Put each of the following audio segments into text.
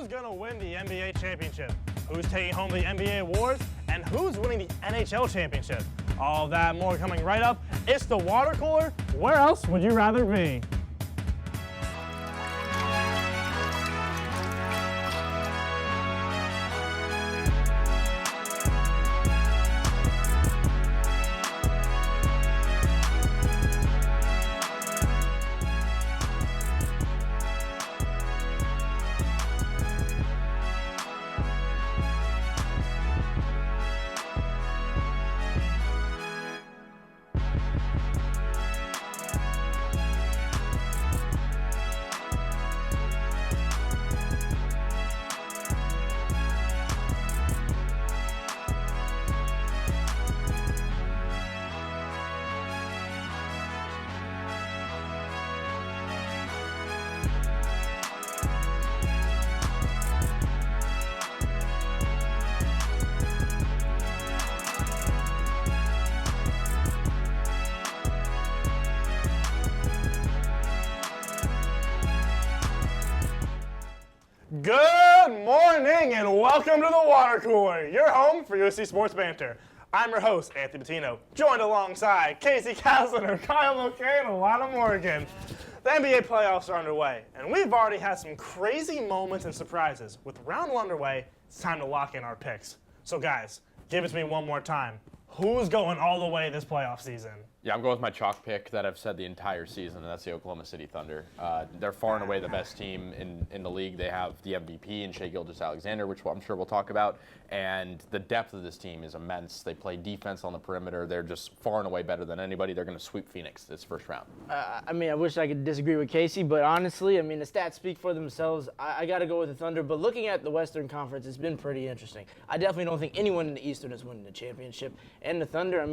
Who's going to win the NBA championship? Who's taking home the NBA awards? And who's winning the NHL championship? All that and more coming right up. It's the water cooler. Where else would you rather be? Good morning and welcome to the Water Cooler, your home for USC Sports Banter. I'm your host, Anthony Bettino, joined alongside Casey Kasliner, Kyle McCain, and Lana Morgan. The NBA playoffs are underway, and we've already had some crazy moments and surprises. With round one underway, it's time to lock in our picks. So guys, give it to me one more time. Who's going all the way this playoff season? Yeah, I'm going with my chalk pick that I've said the entire season, and that's the Oklahoma City Thunder. They're far and away the best team in the league. They have the MVP in Shai Gilgeous-Alexander, which I'm sure we'll talk about, and the depth of this team is immense. They play defense on the perimeter. They're just far and away better than anybody. They're going to sweep Phoenix this first round. I wish I could disagree with Casey, but honestly, the stats speak for themselves. I got to go with the Thunder, but looking at the Western Conference, it's been pretty interesting. I definitely don't think anyone in the Eastern is winning the championship, and the Thunder,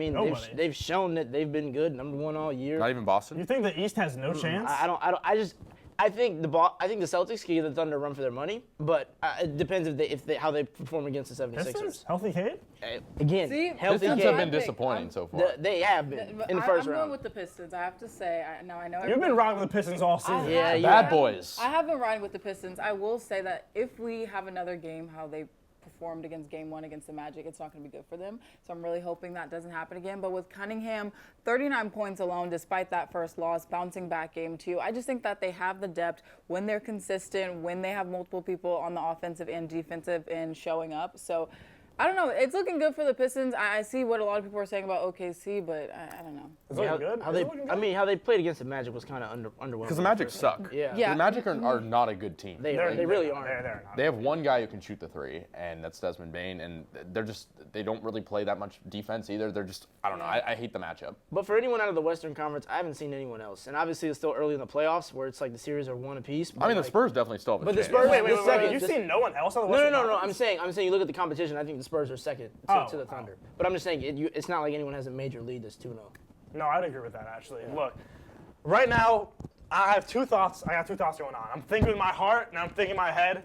they've shown that they've been good, number one all year. Not even Boston? You think the East has no chance? I think the Celtics can give the Thunder a run for their money, but it depends how they perform against the 76ers. Pistons? Healthy Cade? Again, See, healthy Pistons Cade. have been disappointing so far. They have been in the first I'm round. going with the Pistons. I have to say, I know. You've been riding with the Pistons all season. Yeah, Bad boys. I have been riding with the Pistons. I will say that if we have another game, how they performed against Game 1 against the Magic, it's not going to be good for them. So I'm really hoping that doesn't happen again. But with Cunningham, 39 points alone, despite that first loss, bouncing back Game 2, I just think that they have the depth when they're consistent, when they have multiple people on the offensive and defensive end showing up. So I don't know. It's looking good for the Pistons. I see what a lot of people are saying about OKC, but I don't know. It's looking good. How they played against the Magic was kind of underwhelming. Because the Magic suck. Yeah. The Magic are not a good team. They really aren't. They're not. They have one guy who can shoot the three, and that's Desmond Bane, and they don't really play that much defense either. They're just, I don't know, I hate the matchup. But for anyone out of the Western Conference, I haven't seen anyone else. And obviously it's still early in the playoffs where it's like the series are one apiece. The Spurs definitely still have a But the chance. Spurs, Wait. You've seen no one else on the Western No. Conference? I'm saying you look at the competition, I think the Spurs are second to the Thunder. But I'm just saying it's not like anyone has a major lead that's 2-0. No, I'd agree with that, actually. Yeah. Look, right now, I have two thoughts. I got two thoughts going on. I'm thinking with my heart, and I'm thinking my head.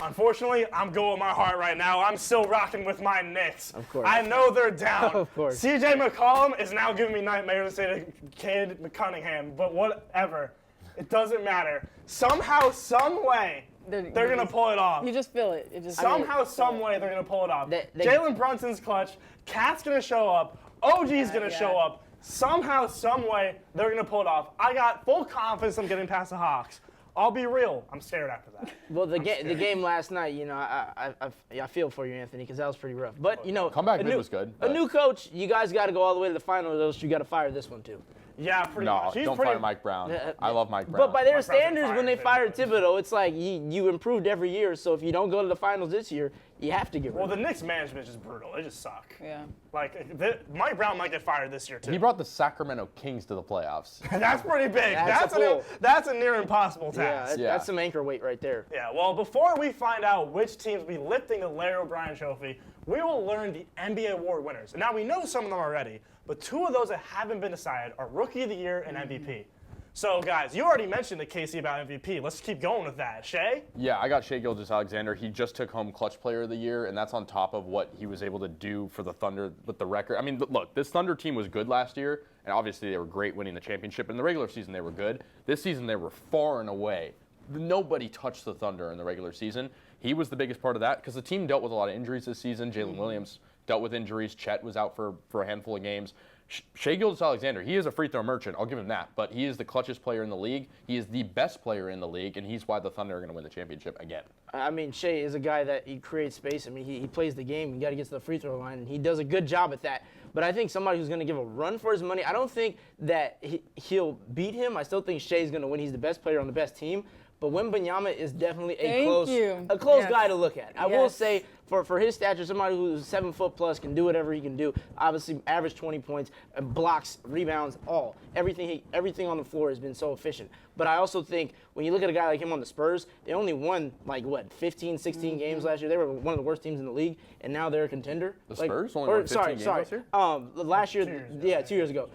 Unfortunately, I'm going with my heart right now. I'm still rocking with my Knicks. Of course. I know they're down. Of course. CJ McCollum is now giving me nightmares to say to Cade Cunningham, but whatever. It doesn't matter. Somehow, some way, they're going to pull it off. You just feel it. Somehow, some way, they're going to pull it off. Jalen Brunson's clutch. Cat's going to show up. OG's going to show up. Somehow, some way, they're going to pull it off. I got full confidence I'm getting past the Hawks. I'll be real. I'm scared after that. Well, the game last night, I feel for you, Anthony, because that was pretty rough. But Comeback bid was good. A new coach, you guys got to go all the way to the finals, or else you got to fire this one too. Yeah, pretty much. No, don't fire Mike Brown. I love Mike Brown. But by their Mike Brown's standards, when they fired Thibodeau, it's like you improved every year. So if you don't go to the finals this year, you have to get rid of Well, the Knicks management is just brutal. They just suck. Yeah. Like, Mike Brown might get fired this year, too. He brought the Sacramento Kings to the playoffs. That's pretty big. That's That's a near impossible task. That's some anchor weight right there. Yeah, well, before we find out which teams will be lifting the Larry O'Brien Trophy, we will learn the NBA award winners. And now we know some of them already, but two of those that haven't been decided are Rookie of the Year and MVP. So, guys, you already mentioned the Casey about MVP. Let's keep going with that. Shai? Yeah, I got Shai Gilgeous-Alexander. He just took home Clutch Player of the Year, and that's on top of what he was able to do for the Thunder with the record. I mean, look, this Thunder team was good last year, and obviously they were great winning the championship. In the regular season, they were good. This season, they were far and away nobody touched the Thunder in the regular season. He was the biggest part of that because the team dealt with a lot of injuries this season. Jalen Williams dealt with injuries. Chet was out for a handful of games. Shai Gilgeous-Alexander, he is a free throw merchant. I'll give him that. But he is the clutchest player in the league. He is the best player in the league, and he's why the Thunder are going to win the championship again. I mean, Shai is a guy that he creates space. I mean, he plays the game. You got to get to the free throw line, and he does a good job at that. But I think somebody who's going to give a run for his money, I don't think that he'll beat him. I still think Shai's going to win. He's the best player on the best team. But Wembanyama is definitely a close guy to look at. I will say, for his stature, somebody who's 7 foot plus can do whatever he can do. Obviously, average 20 points, blocks, rebounds, everything on the floor has been so efficient. But I also think when you look at a guy like him on the Spurs, they only won 15, 16 games last year. They were one of the worst teams in the league, and now they're a contender. The Spurs only won 15 games last year? Last year, 2 years ago.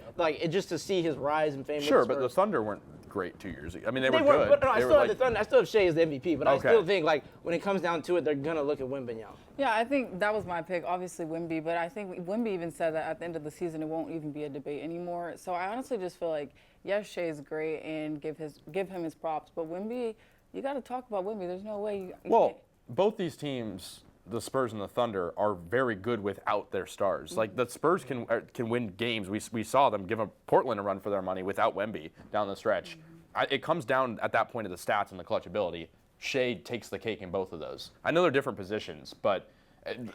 Just to see his rise and fame. Sure, but the Thunder weren't great 2 years ago. I mean, they were good. But no, I still have the Thunder. I still have Shai as the MVP, but I still think when it comes down to it, they're gonna look at Wembanyama. Yeah, I think that was my pick, obviously Wemby, but I think Wemby even said that at the end of the season it won't even be a debate anymore. So I honestly just feel like, yes, Shai is great and give him his props, but Wemby, you got to talk about Wemby. There's no way you can't. Both these teams, the Spurs and the Thunder, are very good without their stars. Like the Spurs can win games. We saw them give Portland a run for their money without Wemby down the stretch. It comes down at that point of the stats and the clutch ability. Shai takes the cake in both of those. I know they're different positions, but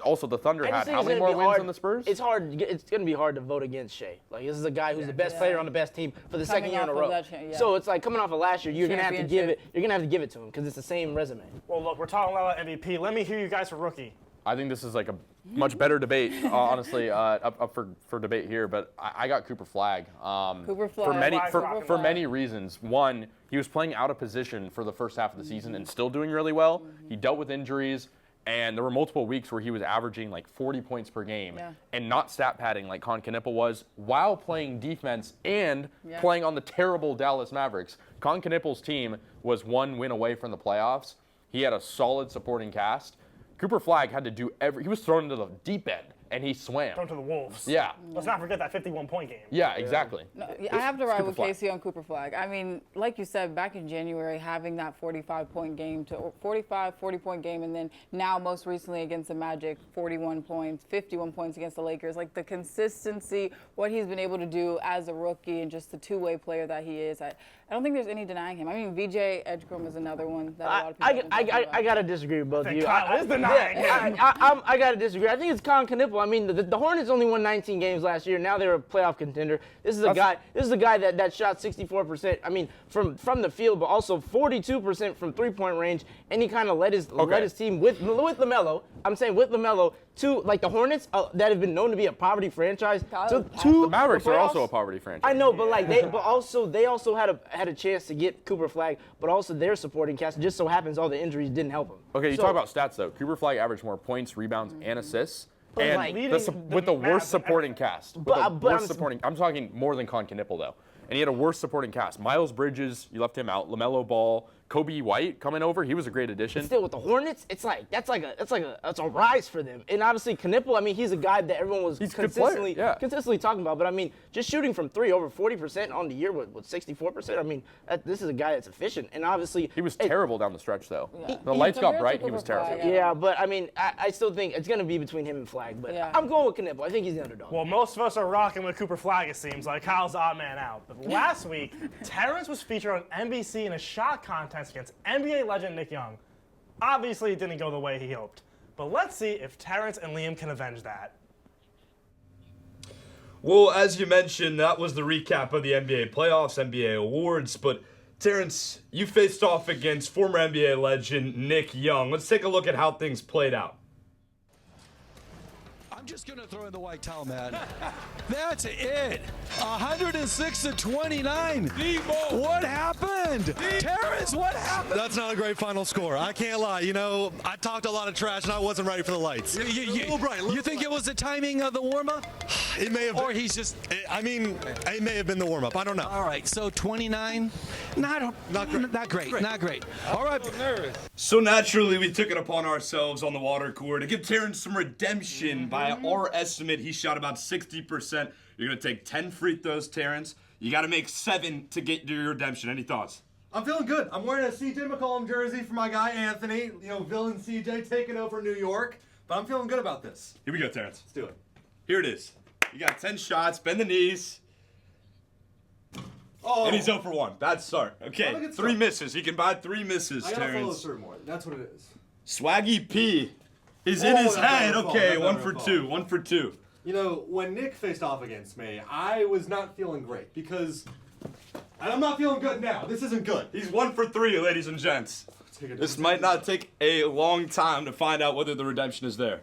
also the Thunder had how many more wins than the Spurs? It's hard. It's going to be hard to vote against Shai. Like, this is a guy who's the best player on the best team for the second year in a row. So it's like coming off of last year, you're going to have to give it. You're going to have to give it to him because it's the same resume. Well, look, we're talking about MVP. Let me hear you guys for rookie. I think this is like a much better debate, honestly, up for debate here. But I got Cooper Flagg. Cooper Flagg. For many reasons. One, he was playing out of position for the first half of the season and still doing really well. He dealt with injuries, and there were multiple weeks where he was averaging like 40 points per game and not stat padding like Con Knipple was while playing defense and playing on the terrible Dallas Mavericks. Con Knipple's team was 1 win away from the playoffs. He had a solid supporting cast. Cooper Flagg had to do he was thrown into the deep end, and he swam. Thrown to the Wolves. Yeah. Let's not forget that 51-point game. Yeah, exactly. No, I have to ride with Casey on Cooper Flagg. I mean, like you said, back in January, having that 40-point game, and then now most recently against the Magic, 41 points, 51 points against the Lakers. Like the consistency, what he's been able to do as a rookie and just the two-way player that he is. I don't think there's any denying him. I mean, VJ Edgecombe is another one that a lot of people I got to disagree with both of you. Kyle is denying him. I got to disagree. I think it's Con Knipple. I mean, the Hornets only won 19 games last year. Now they're a playoff contender. This is a guy that shot 64%. I mean, from the field, but also 42% from three-point range. And he kind of led his team with LaMelo. I'm saying with LaMelo to like the Hornets that have been known to be a poverty franchise. The Mavericks are also a poverty franchise. I know, but like they also had a chance to get Cooper Flagg, but also their supporting cast. It just so happens all the injuries didn't help him. Okay, you talk about stats though. Cooper Flagg averaged more points, rebounds, and assists. And with the worst supporting cast. I'm talking more than Con Knipple though. And he had a worse supporting cast. Miles Bridges, you left him out. LaMelo Ball, Kobe White coming over. He was a great addition. Still with the Hornets, it's a rise for them. And obviously Knipple, I mean, he's a guy that everyone was consistently talking about. But I mean, just shooting from three over 40% on the year with 64%. I mean, this is a guy that's efficient. And obviously he was terrible down the stretch though. Yeah. The lights got bright. He was terrible. Yeah, but I mean, I still think it's going to be between him and Flagg. But I'm going with Knipple. I think he's the underdog. Well, most of us are rocking with Cooper Flagg. It seems like Kyle's the odd man out. But last week, Terrence was featured on NBC in a shot contest against NBA legend Nick Young. Obviously, it didn't go the way he hoped. But let's see if Terrence and Liam can avenge that. Well, as you mentioned, that was the recap of the NBA playoffs, NBA awards. But Terrence, you faced off against former NBA legend Nick Young. Let's take a look at how things played out. I'm just going to throw in the white towel, man. That's it. 106-29. What happened? Terrence, what happened? That's not a great final score. I can't lie. You know, I talked a lot of trash and I wasn't ready for the lights. You think it was the timing of the warm-up? It may have been. Or he's just... I mean, it may have been the warm-up. I don't know. All right, so 29. Not great. Not great. All right. So naturally, we took it upon ourselves on the water cooler to give Terrence some redemption. By our estimate, he shot about 60%. You're going to take 10 free throws, Terrence. You got to make 7 to get your redemption. Any thoughts? I'm feeling good. I'm wearing a CJ McCollum jersey for my guy Anthony. You know, villain CJ taking over New York. But I'm feeling good about this. Here we go, Terrence. Let's do it. Here it is. You got 10 shots. Bend the knees. Oh, And he's 0 for 1. Bad start. Okay, Not a good 3 start. misses. He can buy 3 misses, I gotta follow Terrence. through more. That's what it is. Swaggy P is in Oh, his that's head. not my fault. Okay, That's not 1 my for fault. 2. 1 for 2. You know, when Nick faced off against me, I was not feeling great because, and I'm not feeling good now. This isn't good. He's 1 for 3, ladies and gents. This might not take a long time to find out whether the redemption is there.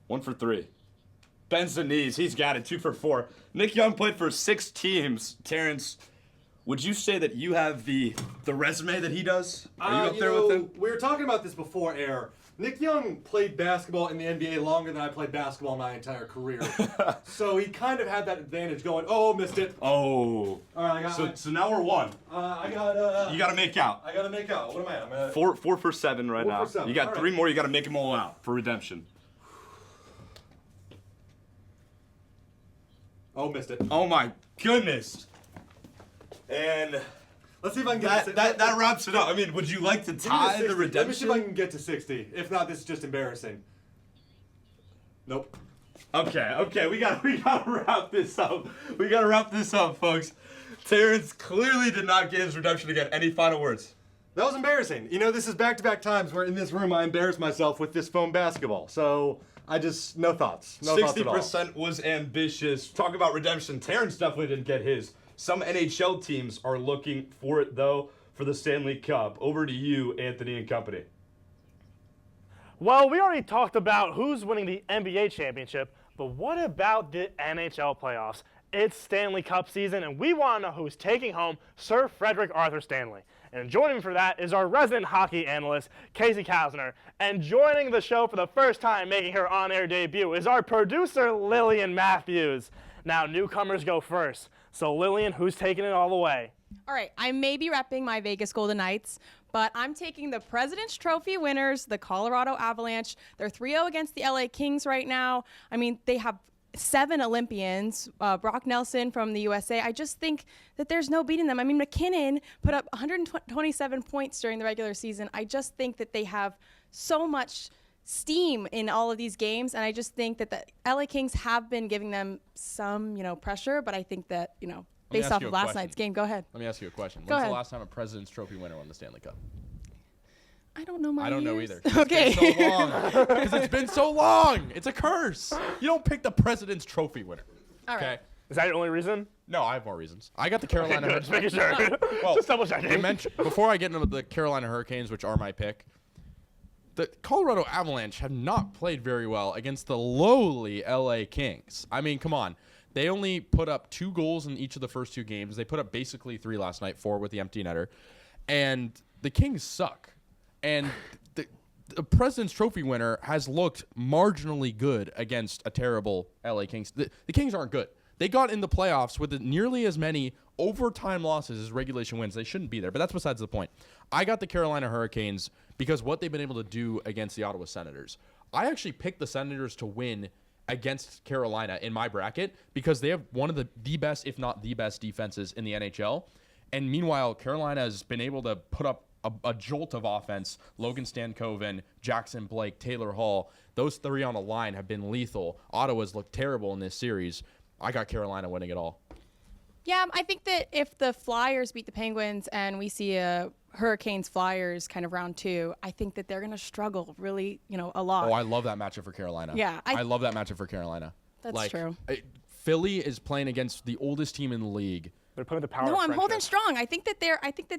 1 for 3. Bends the knees. He's got it. 2 for 4. Nick Young played for 6 teams. Terrence, would you say that you have the resume that he does? Are you up there with him? We were talking about this before air. Nick Young played basketball in the NBA longer than I played basketball my entire career. So he kind of had that advantage going, oh, missed it. Oh. All right, I got So now we're 1. I got You got to make out. I got to make out. What am I at? I'm at 4 for 7 right 4 now. for 7. You got All 3 right. more. You got to make them all out for redemption. Oh, missed it. Oh my goodness. And Let's see if I can get that wraps it up. I mean, would you like to tie the Let me see if I redemption? can get to 60. If not, this is just embarrassing. Nope. Okay, we gotta wrap this up. We gotta wrap this up, folks. Terrence clearly did not get his redemption again. Any final words? That was embarrassing. You know, this is back-to-back times where in this room I embarrassed myself with this foam basketball. So I just, no thoughts. No thoughts at all. 60% was ambitious. Talk about redemption. Terrence definitely didn't get his. Some NHL teams are looking for it, though, for the Stanley Cup. Over to you, Anthony and company. Well, we already talked about who's winning the NBA championship, but what about the NHL playoffs? It's Stanley Cup season, and we want to know who's taking home Sir Frederick Arthur Stanley. And joining me for that is our resident hockey analyst, Casey Kausner. And joining the show for the first time, making her on-air debut, is our producer, Lillian Matthews. Now, newcomers go first. So, Lillian, who's taking it all the way? All right, I may be repping my Vegas Golden Knights, but I'm taking the President's Trophy winners, the Colorado Avalanche. They're 3-0 against the LA Kings right now. I mean, they have 7 Olympians, Brock Nelson from the USA. I just think that there's no beating them. I mean, McKinnon put up 127 points during the regular season. I just think that they have so much steam in all of these games, and I just think that the LA Kings have been giving them some, pressure, but I think that, based off of last night's game. Go ahead. Let me ask you a question. Go When's ahead. the last time a President's Trophy winner won the Stanley Cup? I don't know my I don't know years. either. 'Cause Okay. It's been so long. Because it's been so long. It's a curse. You don't pick the President's Trophy winner. All right. Okay? Is that your only reason? No, I have more reasons. I got the Carolina Good, just making sure. Well, Just double checking. we mentioned, before I get into the Carolina Hurricanes, which are my pick, the Colorado Avalanche have not played very well against the lowly LA Kings. I mean, come on. They only put up 2 goals in each of the first 2 games. They put up basically 3 last night, 4 with the empty netter. And the Kings suck. And the President's Trophy winner has looked marginally good against a terrible LA Kings. The Kings aren't good. They got in the playoffs with nearly as many overtime losses as regulation wins. They shouldn't be there, but that's besides the point. I got the Carolina Hurricanes because what they've been able to do against the Ottawa Senators. I actually picked the Senators to win against Carolina in my bracket because they have one of the best, if not the best, defenses in the NHL. And meanwhile, Carolina has been able to put up a jolt of offense. Logan Stankoven, Jackson Blake, Taylor Hall, those 3 on a line have been lethal. Ottawa's looked terrible in this series. I got Carolina winning it all. Yeah, I think that if the Flyers beat the Penguins and we see a Hurricanes-Flyers kind of round 2, I think that they're going to struggle really, a lot. Oh, I love that matchup for Carolina. Yeah, I love that matchup for Carolina. That's true. Philly is playing against the oldest team in the league. They're putting the power No, of I'm friendship. holding strong. I think that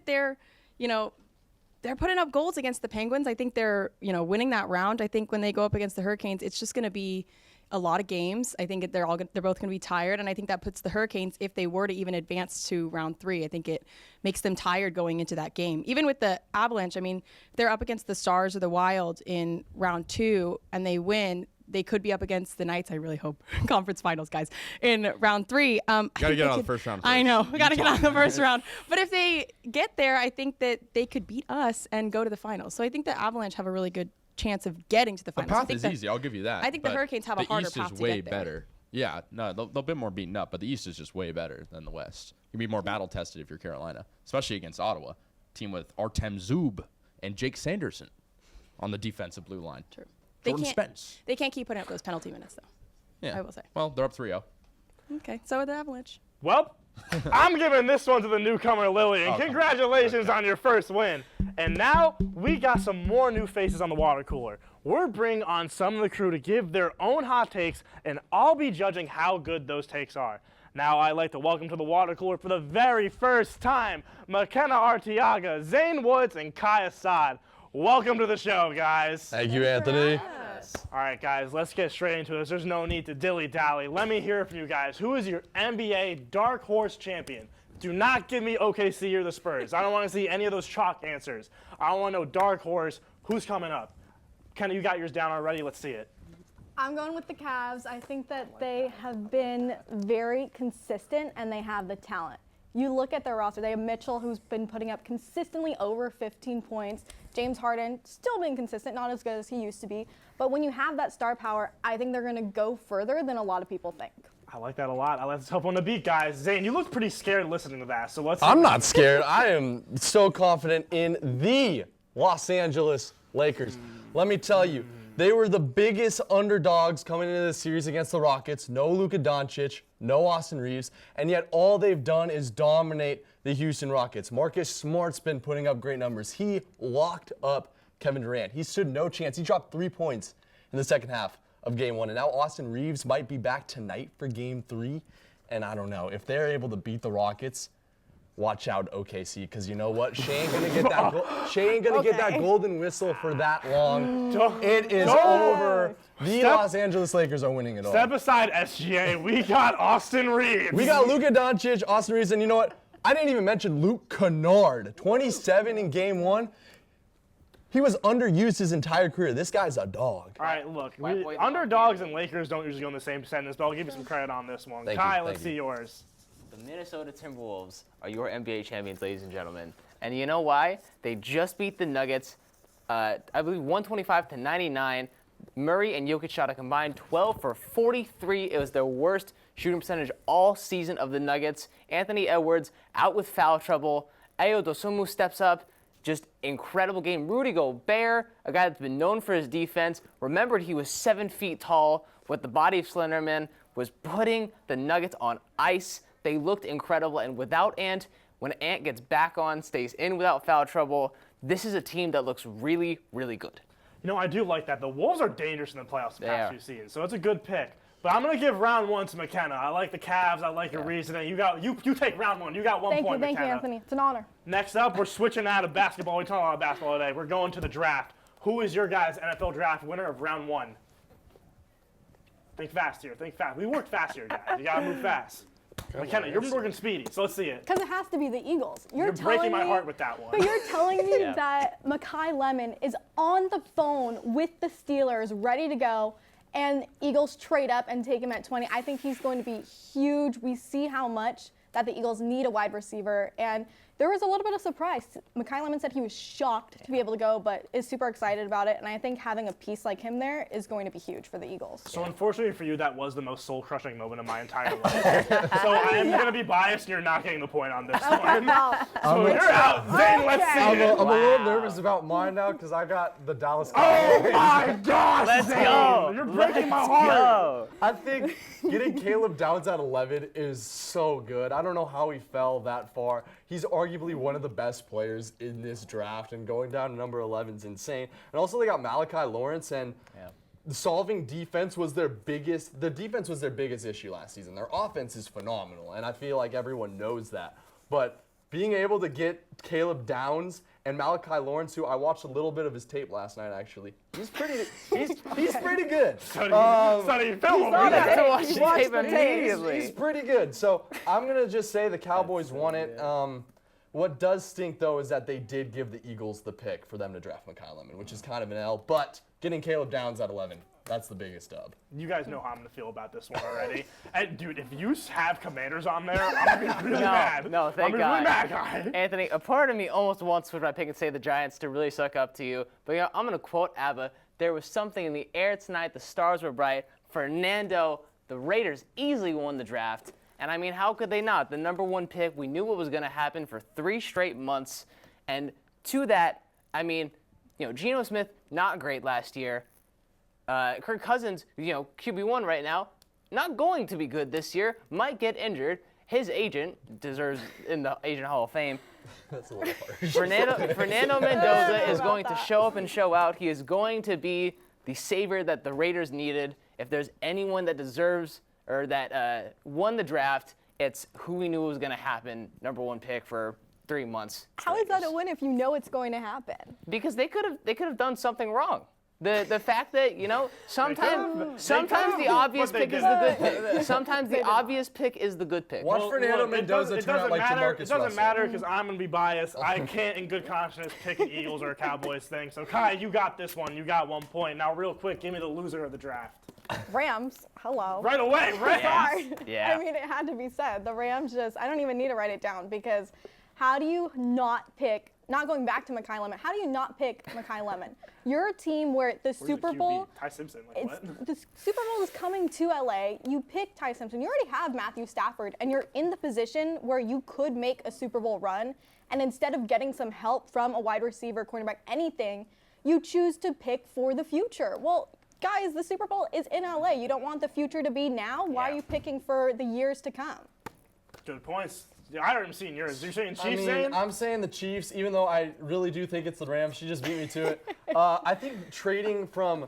they're, they're putting up goals against the Penguins. I think they're, winning that round. I think when they go up against the Hurricanes, it's just going to be a lot of games. I think they're both going to be tired, and I think that puts the Hurricanes, if they were to even advance to round 3, I think it makes them tired going into that game. Even with the Avalanche, I mean, if they're up against the Stars or the Wild in round 2 and they win, they could be up against the Knights. I really hope conference finals, guys, in round 3. Gotta get out of the first round. I know, we gotta get out of the Utah. first round. But if they get there, I think that they could beat us and go to the finals. So I think the Avalanche have a really good chance of getting to the The finals. I path think is easy. I'll give you that. I think the but Hurricanes have a harder East path is to way get there. better. Yeah, no, they'll be more beaten up, but the East is just way better than the West. can be more battle-tested if you're Carolina, especially against Ottawa, team with Artem Zub and Jake Sanderson on the defensive blue line. True. Jordan Spence. They can't keep putting up those penalty minutes, though. Yeah. I will say. Well, they're up 3-0. Okay, so are the Avalanche. Well, I'm giving this one to the newcomer Lily, and congratulations on your first win. And now we got some more new faces on the water cooler. We're bringing on some of the crew to give their own hot takes, and I'll be judging how good those takes are. Now I'd like to welcome to the water cooler for the very first time, McKenna Arteaga, Zane Woods, and Kai Assad. Welcome to the show, guys. Thank you, Anthony. All right, guys, let's get straight into this. There's no need to dilly-dally. Let me hear from you guys. Who is your NBA dark horse champion? Do not give me OKC or the Spurs. I don't want to see any of those chalk answers. I want to know dark horse. Who's coming up? Kenna, you got yours down already. Let's see it. I'm going with the Cavs. I think that they have been very consistent and they have the talent. You look at their roster. They have Mitchell, who's been putting up consistently over 15 points. James Harden, still being consistent, not as good as he used to be. But when you have that star power, I think they're going to go further than a lot of people think. I like that a lot. Let's help on the beat, guys. Zane, you look pretty scared listening to that. So let's. I'm not scared. I am so confident in the Los Angeles Lakers. Let me tell you, they were the biggest underdogs coming into this series against the Rockets. No Luka Doncic, no Austin Reeves, and yet all they've done is dominate the Houston Rockets. Marcus Smart's been putting up great numbers. He locked up Kevin Durant. He stood no chance. He dropped 3 points in the second half of Game 1, and now Austin Reeves might be back tonight for Game 3, and I don't know. If they're able to beat the Rockets, watch out, OKC, because you know what? She ain't gonna get that. Get that golden whistle for that long. It is over. The Los Angeles Lakers are winning it all. Step aside, SGA. We got Austin Reeves. We got Luka Doncic, Austin Reeves, and you know what? I didn't even mention Luke Kennard. 27 in Game 1. He was underused his entire career. This guy's a dog. All right, look, underdogs and Lakers don't usually go in the same sentence, but I'll give you some credit on this one. Kai, let's see yours. The Minnesota Timberwolves are your NBA champions, ladies and gentlemen. And you know why? They just beat the Nuggets, I believe 125-99. Murray and Jokic shot a combined 12 for 43. It was their worst shooting percentage all season of the Nuggets. Anthony Edwards out with foul trouble. Ayo Dosunmu steps up. Just incredible game. Rudy Gobert, a guy that's been known for his defense, remembered he was 7 feet tall with the body of Slenderman, was putting the Nuggets on ice. They looked incredible, and without Ant, when Ant gets back on, stays in without foul trouble, this is a team that looks really, really good. You know, I do like that. The Wolves are dangerous in the playoffs the past few seasons, so it's a good pick. But I'm going to give round 1 to McKenna. I like the Cavs. I like your reasoning. You take round 1. You got 1 point, Thank McKenna. you, Anthony. It's an honor. Next up, we're switching out of basketball. We talk a lot of basketball today. We're going to the draft. Who is your guys' NFL draft winner of round 1? Think fast here. Think fast. We work fast here, guys. You got to move fast. McKenna, you're working speedy, so let's see it. Because it has to be the Eagles. You're breaking my heart with that one. But you're telling me that Mekhi Lemon is on the phone with the Steelers, ready to go, and Eagles trade up and take him at 20. I think he's going to be huge. We see how much that the Eagles need a wide receiver, and there was a little bit of surprise. Mekhi Lemon said he was shocked to be able to go, but is super excited about it, and I think having a piece like him there is going to be huge for the Eagles. So unfortunately for you, that was the most soul-crushing moment of my entire life. So I am going to be biased, and you're not getting the point on this one. So you're out. Zane, let's see I'm it. a little nervous about mine now because I got the Dallas Cowboys. Oh my gosh, Let's Zane. go. You're breaking my heart. I think getting Caleb Downs at 11 is so good. I don't know how he fell that far. He's arguably one of the best players in this draft, and going down to number 11 is insane. And also they got Malachi Lawrence, and solving defense was their biggest issue last season. Their offense is phenomenal, and I feel like everyone knows that. But being able to get Caleb Downs and Malachi Lawrence, who I watched a little bit of his tape last night, actually. He's pretty good. Sonny, film He's pretty good. So I'm going to just say the Cowboys won it. What does stink, though, is that they did give the Eagles the pick for them to draft Mekhi Lemon, which is kind of an L. But getting Caleb Downs at 11, that's the biggest dub. You guys know how I'm going to feel about this one already. And, dude, if you have Commanders on there, I'm going to be really mad. No, thank God. Really mad, guy. Anthony, a part of me almost wants to switch my pick and say the Giants to really suck up to you. But I'm going to quote ABBA. There was something in the air tonight. The stars were bright. Fernando, the Raiders easily won the draft. And I mean, how could they not? The number 1 pick, we knew what was going to happen for 3 straight months. And to that, I mean, Geno Smith, not great last year. Kirk Cousins, QB1 right now, not going to be good this year, might get injured. His agent deserves in the Agent Hall of Fame. That's a little harsh. Fernando Mendoza is going to show up and show out. He is going to be the savior that the Raiders needed. If there's anyone that deserves or that won the draft, it's who we knew was going to happen, number 1 pick for 3 months. How is that a win if you know it's going to happen? Because they could have done something wrong. The fact that sometimes the obvious pick is the good pick. Sometimes the obvious pick is the good pick. Watch Fernando Mendoza turn out like Jamarcus It doesn't Russell. matter because I'm going to be biased. I can't in good conscience pick an Eagles or a Cowboys thing. So, Kai, you got this one. You got 1 point. Now, real quick, give me the loser of the draft. Rams, hello. Right away, Rams. Sorry. Yeah. I mean, it had to be said. The Rams I don't even need to write it down because how do you not going back to Mekhi Lemon, how do you not pick Mekhi Lemon? You're a team where the Super Bowl, Ty Simpson, like what? the Super Bowl is coming to LA. You pick Ty Simpson. You already have Matthew Stafford, and you're in the position where you could make a Super Bowl run. And instead of getting some help from a wide receiver, cornerback, anything, you choose to pick for the future. Well, guys, the Super Bowl is in LA. You don't want the future to be now. Why are you picking for the years to come? Good points. I haven't seen yours. You're saying Chiefs, I'm saying the Chiefs, even though I really do think it's the Rams. She just beat me to it. I think trading from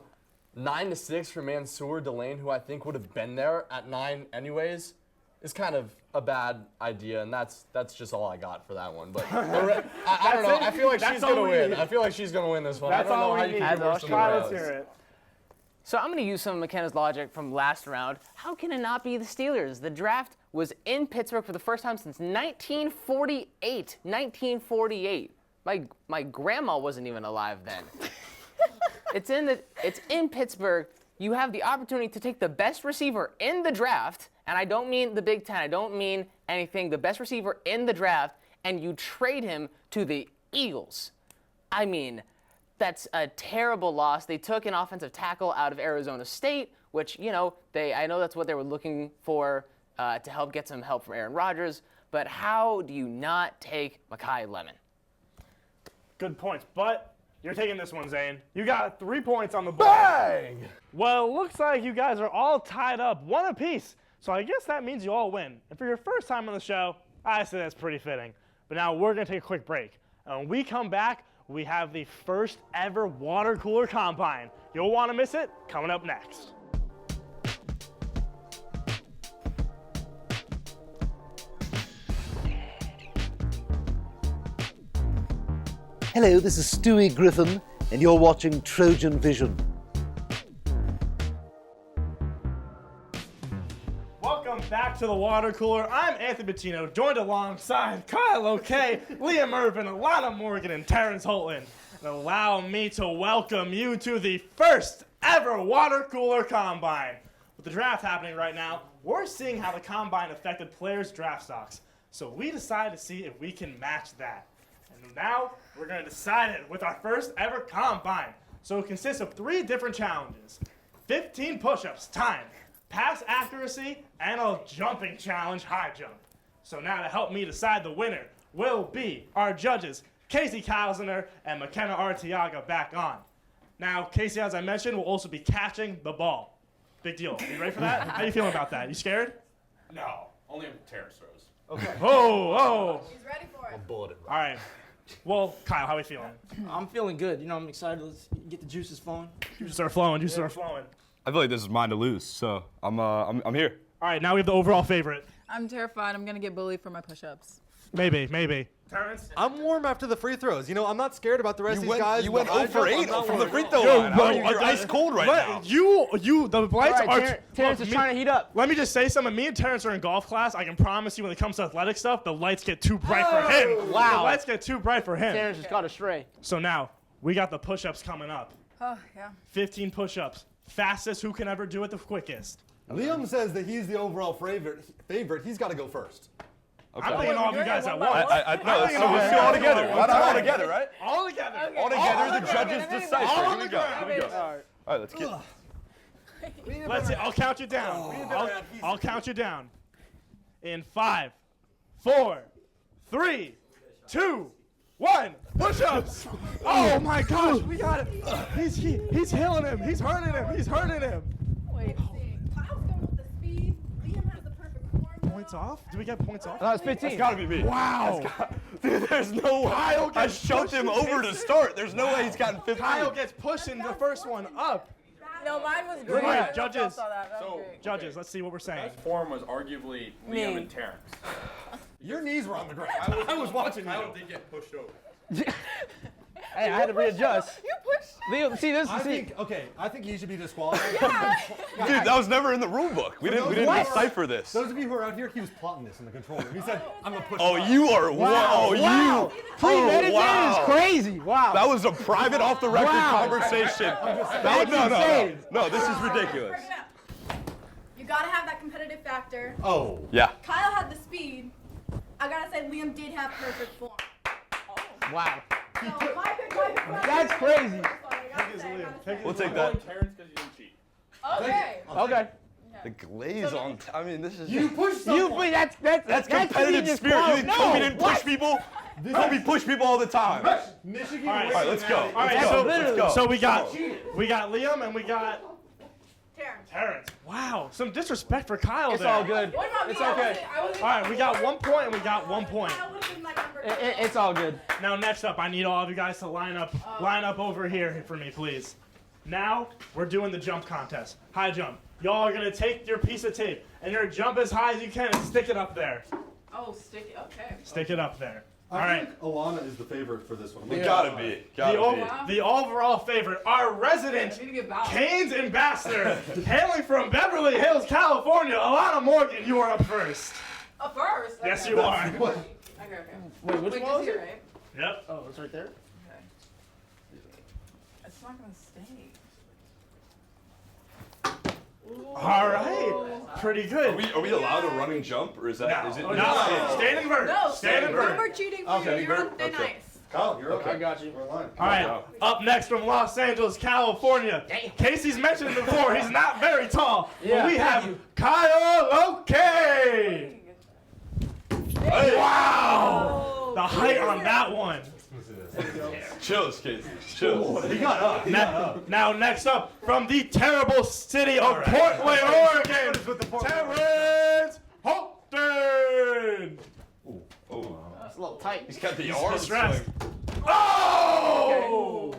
9 to 6 for Mansour Delane, who I think would have been there at 9 anyways, is kind of a bad idea, and that's just all I got for that one. But I don't know. I feel like she's gonna win. I feel like she's gonna win this one. That's I don't all know we how you need. can do worse than the Let's Rams. hear it. So I'm going to use some of McKenna's logic from last round. How can it not be the Steelers? The draft was in Pittsburgh for the first time since 1948. 1948. My grandma wasn't even alive then. It's in Pittsburgh. You have the opportunity to take the best receiver in the draft, and I don't mean the Big Ten. I don't mean anything. The best receiver in the draft, and you trade him to the Eagles. I mean, that's a terrible loss. They took an offensive tackle out of Arizona State, which, I know that's what they were looking for to help get some help from Aaron Rodgers. But how do you not take Mekhi Lemon? Good points, but you're taking this one, Zane. You got 3 points on the board. Bang! Well, it looks like you guys are all tied up, 1 apiece. So I guess that means you all win. And for your first time on the show, I say that's pretty fitting. But now we're going to take a quick break. And when we come back, we have the first ever water cooler combine. You'll want to miss it, coming up next. Hello, this is Stewie Griffin, and you're watching Trojan Vision. Welcome back to the water cooler. I'm Anthony Bettino, joined alongside Kyle O'Kay, Liam Irvin, Alana Morgan, and Terrence Holton. And allow me to welcome you to the first ever water cooler combine. With the draft happening right now, we're seeing how the combine affected players' draft stocks. So we decided to see if we can match that. And now we're going to decide it with our first ever combine. So it consists of 3 different challenges. 15 push-ups, time, pass accuracy, and a jumping challenge, high jump. So now to help me decide the winner will be our judges, Casey Kalsner and McKenna Arteaga back on. Now, Casey, as I mentioned, will also be catching the ball. Big deal. Are you ready for that? How you feeling about that? You scared? No, only if Terrence throws. Okay. Oh. He's ready for it. All right. Well, Kyle, how are we feeling? I'm feeling good. I'm excited. Let's get the juices flowing. Juices are flowing. Juices are flowing. I feel like this is mine to lose, so I'm here. All right, now we have the overall favorite. I'm terrified. I'm going to get bullied for my push-ups. Maybe. Terrence? I'm warm after the free throws. I'm not scared about the rest of these guys. You went 0 for 8 from the free throw Yo, line. bro, You're ice cold right now. The lights All right, are. Terrence is trying to heat up. Let me just say something. Me and Terrence are in golf class. I can promise you when it comes to athletic stuff, the lights get too bright for him. Wow. The lights get too bright for him. Terrence just got astray. So now, we got the push-ups coming up. Oh, yeah. 15 push-ups. Fastest who can ever do it the quickest. Liam says that he's the overall favorite. He's got to go first. I'm playing all of you guys at once. Let's do it all together. Why not all together, right? All together. Okay. All together, the judges decide. All Here we go. All right, let's get. Let's see. I'll count you down. I'll count you down. In 5, 4, 3, 2, 1. Push-ups. Oh my gosh, we got it. He's healing him. He's hurting him. He's hurting him. Wait. Kyle's going with the speed. Liam has the perfect form. Points off? Do we get points off? No, it's 15. It's gotta be me. Wow. Dude, there's no way. Kyle I gets shoved pushed him in over to Casey. start. There's no way he's gotten 15. Kyle gets pushing the first one up. No, mine was great. All right, I don't know if y'all judges. saw that. That was great. Judges, let's see what we're saying. Best form was arguably Me. Liam and Terrence. Your knees were on the ground. I was watching you. Kyle did get pushed over. Hey, I had to readjust. You pushed. Leo, see this? I think he should be disqualified. Dude, that was never in the rule book. We didn't decipher this. Those of you who are out here, he was plotting this in the control room. He said, "I'm gonna push." Oh, you are wow. Wow. Premeditated is crazy. Wow. That was a private, off-the-record Wow. conversation. That's insane. No, this is ridiculous. You gotta have that competitive factor. Oh. Yeah. Kyle had the speed. I gotta say, Liam did have perfect form. Wow. So, my pick. That's crazy. We'll take that. Terrence because you didn't cheat. Okay. Okay. The glaze on. I mean, this is. You pushed You, someone. That's competitive spirit. You think Kobe didn't push people? Kobe pushed people all the time. Michigan. All right, All right, let's go. All right, Let's go. Let's go. so we got Liam and we got Terrence. Terrence. Wow, some disrespect for Kyle It's there. all good. What about It's me? okay. I was All right, we got 1 point and we got 1 point. Kyle would've been my number two. It's all good. Now next up, I need all of you guys to line up over here for me, please. Now we're doing the jump contest. High jump. Y'all are gonna take your piece of tape and you're gonna jump as high as you can and stick it up there. Oh, stick it. Okay. Stick it up there. All I right. think Alana is the favorite for this one. We gotta be. The overall favorite, our resident I need to get balanced. Canes ambassador, hailing from Beverly Hills, California, Alana Morgan, you are up first. Up first. Yes, Okay. you are. Okay. Okay. Wait, which Wait, one just was here, it? right? Yep. Oh, it's right there. Okay. It's not gonna stay. All right. Pretty good. Are we allowed a running jump, or is that? Is it? No. Stand invert. No, Stand No invert. more cheating for Okay, you. You're on okay. thin ice. Kyle, you're okay. I got you. We're aligned. All right. Up next from Los Angeles, California. Casey's mentioned it before. He's not very tall. Yeah. But we have Kyle Lokay. Wow. The height on that one. Chills, Casey. Chills. He got up. Now, next up, from the terrible city of Portland, Oregon, Terrence Holton. Oh, It's a little tight. he's got the He's arm stressed. swing. Oh!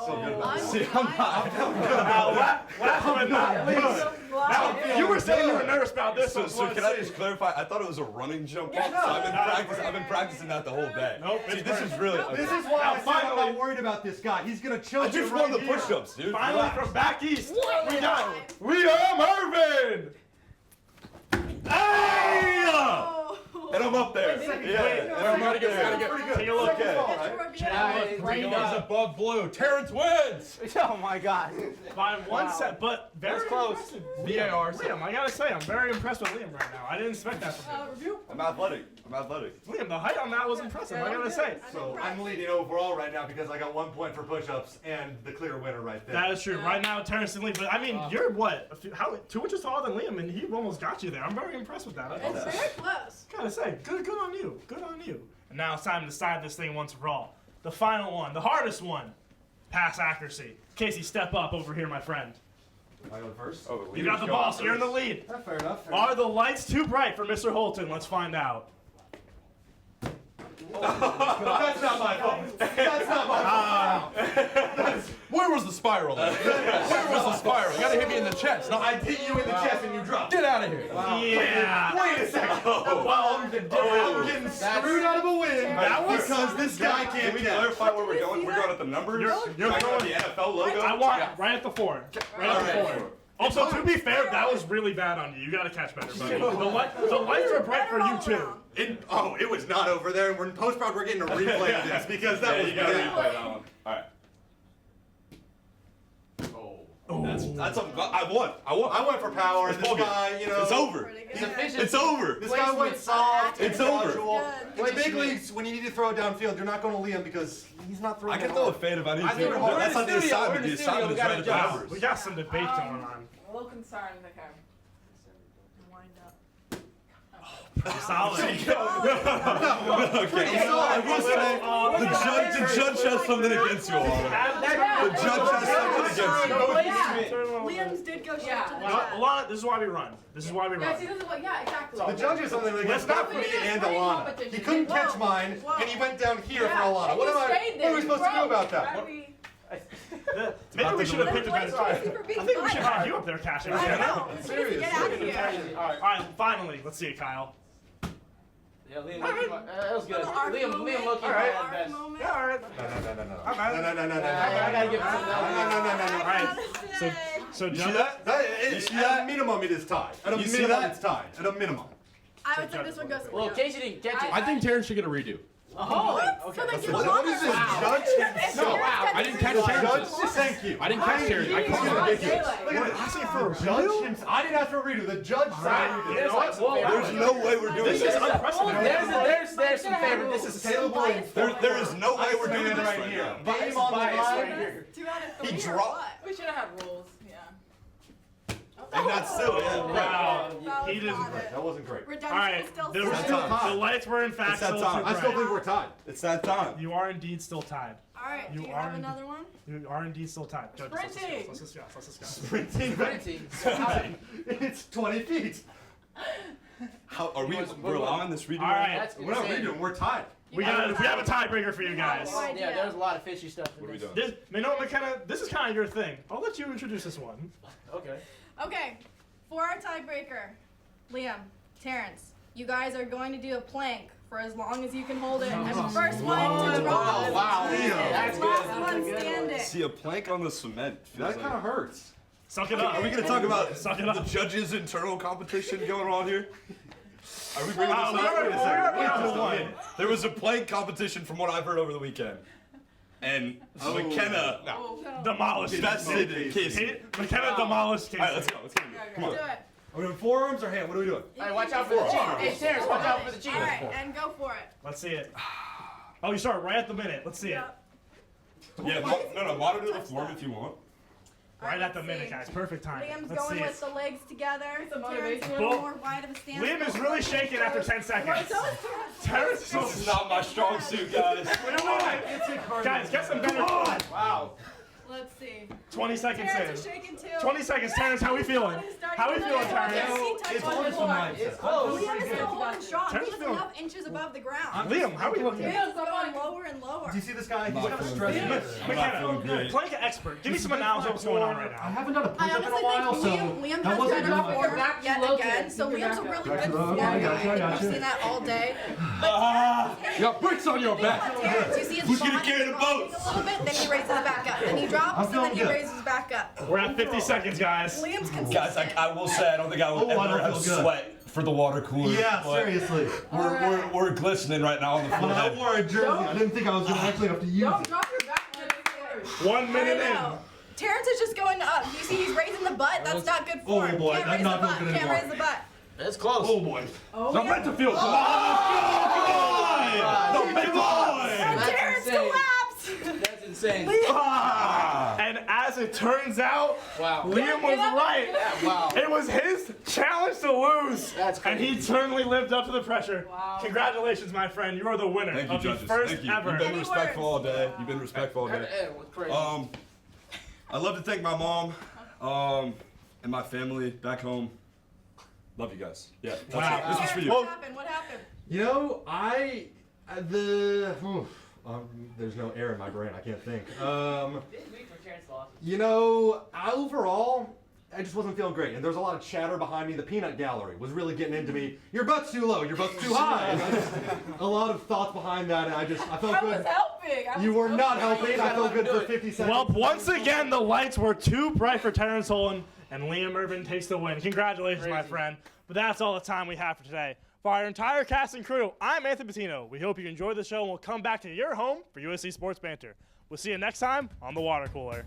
So good. See, I'm not. Now, last but not least, now, you were saying you were nervous about this one. So can I just clarify? I thought it was a running jump. So I've been practicing that the whole day. Nope, See, it's this is really. This is why I said I'm finally- not worried about this guy. He's gonna choke I you just right won the here. push-ups, dude. Finally, Relax. from back east, we got Liam Irvin. Hey! And I'm up there. Yeah. I'm up there. Take a look. Okay. Green is above blue. Terrence wins. Oh my God. By one set, but very close. impressive. VAR. Liam, I gotta say, I'm very impressed with Liam right now. I didn't expect that from you. I'm athletic. Liam, the height on that was impressive. I gotta say. So I'm leading overall right now because I got 1 point for push-ups and the clear winner right there. That is true. Right now, Terrence and Liam, but I mean, you're what? 2 inches taller than Liam, and he almost got you there. I'm very impressed with that. It's very close. Gotta say, good on you. Good on you. And now it's time to decide this thing once for all. The final one, the hardest one, pass accuracy. Casey, step up over here, my friend. Am I going first? Oh, You got the ball, so you're in the lead. Fair enough. Are the lights too bright for Mr. Holton? Let's find out. That's not my fault. That's not my fault. Where was the spiral? Where was the spiral? You gotta hit me in the chest. No, I hit you in the chest and you dropped. get out of here. Yeah. Wait a second. Well, I'm getting screwed out of a win because this guy Can can't we catch. clarify where we're going? We're going at the numbers. You're Back on throwing- the NFL logo. I want right at the 4. Right at the 4. Sure. Also, to be fair, that was really bad on you. You gotta catch better, buddy. The lights are bright for you too. It was not over there. And we're in post-prod. We're getting a replay of this because that was You gotta bad. replay that one. All right. That's a. I won. I went for power, and this ball game. guy, you know, It's over. It's efficient. It's over. This guy went soft. It's and over. casual. In the big leagues, when you need to throw it downfield, you're not going to Liam because he's not throwing. I can it throw a hard. fade if I need I think to. we're in That's the not the studio. We're in assignment. the The studio. assignment We is gotta right at the adjust. numbers. We got some debate going on. A little concerned. Okay. Solid. Okay, I will say, the judge has something against you, Alana. The judge has something against you. Liam's did go straight to the No, chat. Alana, this is why we run. This is why we Yeah, run. see, this is what, yeah, exactly. The judge has something against not for me and Alana. He couldn't catch mine, and he went down here for Alana. What are we supposed to do about that? Maybe we should have picked a better time. I think we should have you up there cashing. I know. Seriously. Get out of here. All right, finally, let's see it, Kyle. Yeah, Liam, that was good. Liam looking All right. at best. Yeah, all right. No. I gotta give him some. All right. So You see Jonah, that? At a minimum, it is tied. At a You see minimum, that? it's tied. At a minimum. I would say this one goes to Well, Liam. Casey didn't catch it. I think Terrence should get a redo. Oh, So they give What is this judge? No, I didn't catch Terrence. Thank you. I didn't catch Terrence. I called him ridiculous. Look at this. For a judge? I didn't ask for a redo. The judge said we did. There's no way we're doing this is this. unprecedented. There's some favor. This is There is no way we're doing this right here. Game on the line. 2 out of 3 He or dropped. what? We should have had rules, yeah. And that's still, Wow. That He was didn't. not it. That wasn't great. All Redemption right. is still The set. lights were in fact It's that still time. too I still bright. think we're tied. It's that time. You are indeed still tied. All right, do You you are have indeed- another one? You are indeed still tied. Judges, let's Sprinting. discuss. Let's discuss. Sprinting. It's 20 feet. How are we're allowing this redo? All right. That's We're not insane. redoing. We're tied. We have a tiebreaker for you guys. Yeah, there's a lot of fishy stuff in What are we this. doing? This is kind of your thing. I'll let you introduce this one. Okay. Okay, for our tiebreaker, Liam, Terrence, you guys are going to do a plank for as long as you can hold it. And the first one to drop wow. is That's the last good. one standing. See a plank on the cement. That Feels kind of like. hurts. Suck it up. Are we gonna talk about Suck it the up. judges' internal competition going on here? Are we bringing this we up? already- Wait a we second. already Wait know just a one. minute. There was a plank competition from what I've heard over the weekend, and McKenna Demolished. bested Casey. McKenna demolished Casey. All right, let's go. Let's go. Come on. Do it. Are we doing forearms or hand? What are we doing? Hey, watch out for the cheat. Hey, Terrence, watch out for the cheat. All right, and go for it. Let's see it. Oh, you start right at the minute. Let's see it. Yeah, no, monitor the form if you want. Right at the minute, guys. Perfect time. Liam's Let's going see with it. the legs together. Terrence a Well, little more wide of a stance. Liam is really shaking after 10 seconds. Terrence is This is not my strong suit, guys. Guys, get some better. Wow. Let's see. 20 seconds Terrence in. is shaking too. 20 seconds, Terrence. How we feeling? How we feeling, Terrence? It's always the mindset. It's close. Liam is still holding strong. Terrence He's feeling- enough inches above the ground. Liam, how we looking? Liam's going lower and lower. Do you see this guy? He's Not kind of feeling stressing. great. I'm not feeling McKenna, great. plank expert. Give me some analysis of what's going on right I now. haven't done a I push-up in a honestly while, think so Liam that has wasn't better good. form Back to yet low again. kick. So Keep your Liam's a back really up. good Back to form low. guy. I got you. We've seen that all day. You got bricks on your back. Terrence, you see his Who's gonna body carry the dropping boats? a little bit, then he raises back up. Then he drops, and then he feeling good. raises back up. We're at 50 seconds, guys. Liam's consistent. Guys, I will say I don't think I will Oh, I ever don't have feel good. sweat for the water cooler. Yeah, but seriously. We're glistening right now on the When I forehead. wore a jersey, I didn't think I was going to actually have to use Don't it. drop your back on the floor. 1 minute I in. know. Terrence is just going up. You see, he's raising the butt. That's not good Oh, form. boy, Can't that's raise not the feeling butt. good Can't anymore. raise the butt. It's close. Oh boy. Not meant to feel good. Come on! That's Terrence insane. collapsed. That's insane. And as it turns out, Wow. Liam was right. Wow. It was his challenge to lose. That's and he crazy. certainly lived up to the pressure. Wow. Congratulations, my friend. You are the winner Thank you, of the judges. first Thank you. ever. You've been Any respectful all words? day. You've been respectful all day. It was crazy. I'd love to thank my mom, and my family back home. Love you guys. Yeah. That's Wow. it. This is for Terrence, you. what happened? What happened? You know, there's no air in my brain. I can't think. You know, overall, I just wasn't feeling great. And there was a lot of chatter behind me. The peanut gallery was really getting into me. Your butt's too low. Your butt's too high. And a lot of thoughts behind that. And I felt I good. was helping. You were not helping. I felt good for 50 seconds. Well, once again, the lights were too bright for Terrence Holland, and Liam Irvin takes the win. Congratulations, my friend. But that's all the time we have for today. For our entire cast and crew, I'm Anthony Patino. We hope you enjoyed the show, and we'll come back to your home for USC Sports Banter. We'll see you next time on The Water Cooler.